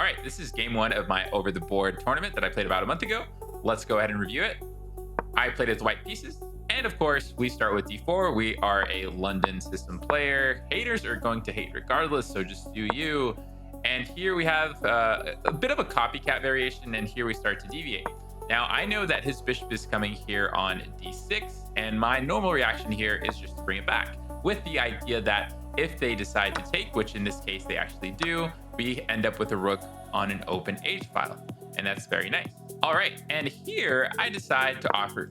right, this is game one of my over the board tournament that I played about a month ago. Let's go ahead and review it. I played as white pieces. And of course, we start with d4. We are a London system player. Haters are going to hate regardless, so just do you. And here we have a bit of a copycat variation, and here we start to deviate. Now, I know that his bishop is coming here on d6, and my normal reaction here is just to bring it back, with the idea that if they decide to take, which in this case they actually do, we end up with a rook on an open H file, and that's very nice. All right, and here I decide to offer,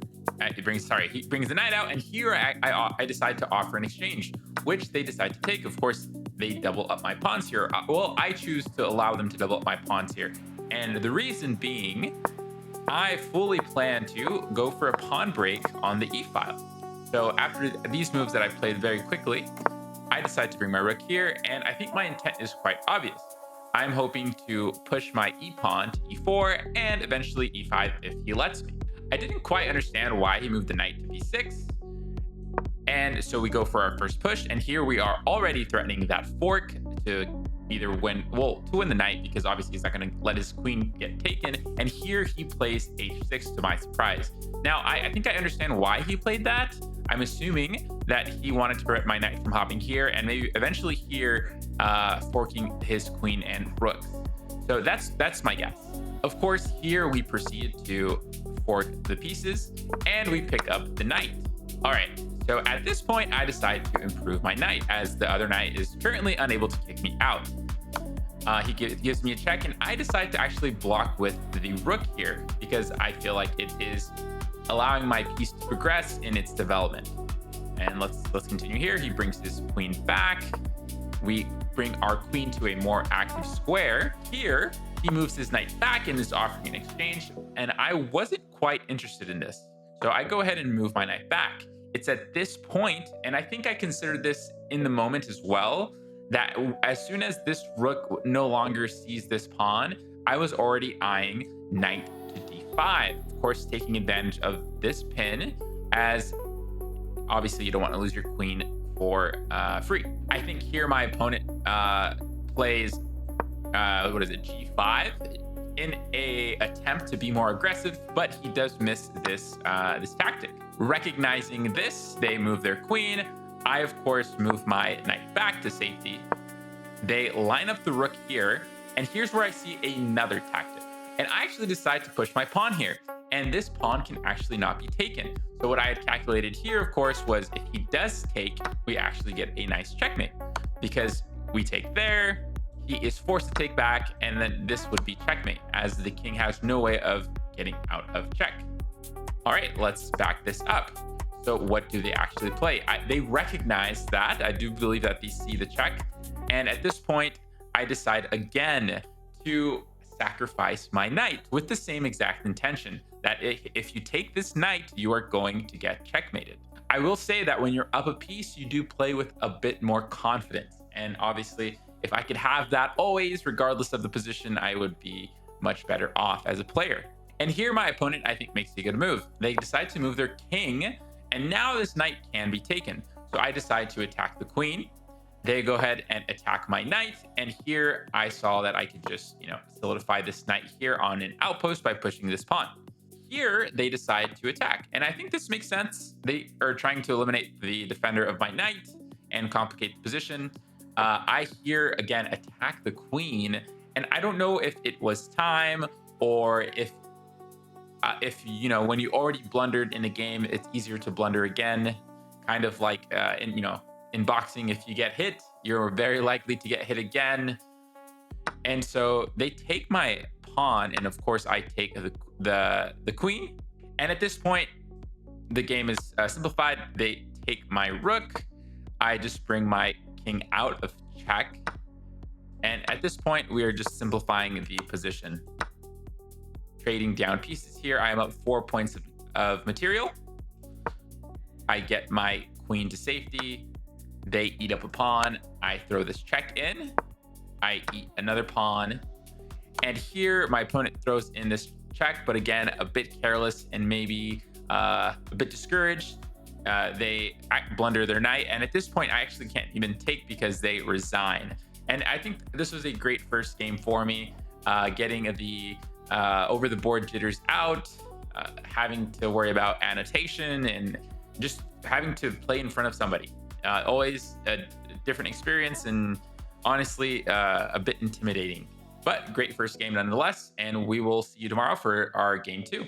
he brings the knight out, and here I decide to offer an exchange, which they decide to take. Of course, they double up my pawns here. Well, I choose to allow them to double up my pawns here, and the reason being, I fully plan to go for a pawn break on the E file. So after these moves that I played very quickly, I decide to bring my rook here, and I think my intent is quite obvious. I'm hoping to push my E pawn to E4 and eventually E5 if he lets me. I didn't quite understand why he moved the knight to B6. And so we go for our first push, and here we are already threatening that fork to either win, well, to win the knight, because obviously he's not going to let his queen get taken. And here he plays H6 to my surprise. Now, I think I understand why he played that. I'm assuming that he wanted to prevent my knight from hopping here, and maybe eventually here forking his queen and rook. So that's my guess. Of course, here we proceed to fork the pieces, and we pick up the knight. All right. So at this point, I decide to improve my knight, as the other knight is currently unable to kick me out. He gives me a check, and I decide to actually block with the rook here, because I feel like it is allowing my piece to progress in its development. And let's continue here. He brings his queen back. We bring our queen to a more active square. Here, he moves his knight back and is offering an exchange, and I wasn't quite interested in this. So I go ahead and move my knight back. It's at this point, and I think I considered this in the moment as well, that as soon as this rook no longer sees this pawn, I was already eyeing knight to d5. Of course, taking advantage of this pin, as obviously you don't want to lose your queen for free. I think here my opponent plays, g5 in a attempt to be more aggressive, but he does miss this tactic. Recognizing this, they move their queen. I, of course, move my knight back to safety. They line up the rook here, and here's where I see another tactic. And I actually decide to push my pawn here, and this pawn can actually not be taken. So what I had calculated here, of course, was if he does take, we actually get a nice checkmate, because we take there, he is forced to take back, and then this would be checkmate, as the king has no way of getting out of check. All right, let's back this up. So what do they actually play? They recognize that. I do believe that they see the check. And at this point, I decide again to sacrifice my knight with the same exact intention, that if you take this knight, you are going to get checkmated. I will say that when you're up a piece, you do play with a bit more confidence. And obviously, if I could have that always, regardless of the position, I would be much better off as a player. And here my opponent, I think, makes a good move. They decide to move their king, and now this knight can be taken. So I decide to attack the queen. They go ahead and attack my knight, and here I saw that I could just, solidify this knight here on an outpost by pushing this pawn. Here, they decide to attack, and I think this makes sense. They are trying to eliminate the defender of my knight and complicate the position. I here, again, attack the queen, and I don't know if it was time or if when you already blundered in a game, it's easier to blunder again. Kind of like in boxing, if you get hit, you're very likely to get hit again. And so they take my pawn, and of course I take the queen. And at this point, the game is simplified. They take my rook. I just bring my king out of check. And at this point, we are just simplifying the position. Trading down pieces here. I am up 4 points of material. I get my queen to safety. They eat up a pawn. I throw this check in. I eat another pawn. And here my opponent throws in this check, but again, a bit careless and maybe a bit discouraged. They blunder their knight. And at this point, I actually can't even take because they resign. And I think this was a great first game for me. getting the over the board jitters out, having to worry about annotation, and just having to play in front of somebody. Always a different experience, and honestly, a bit intimidating. But great first game nonetheless. And we will see you tomorrow for our game 2.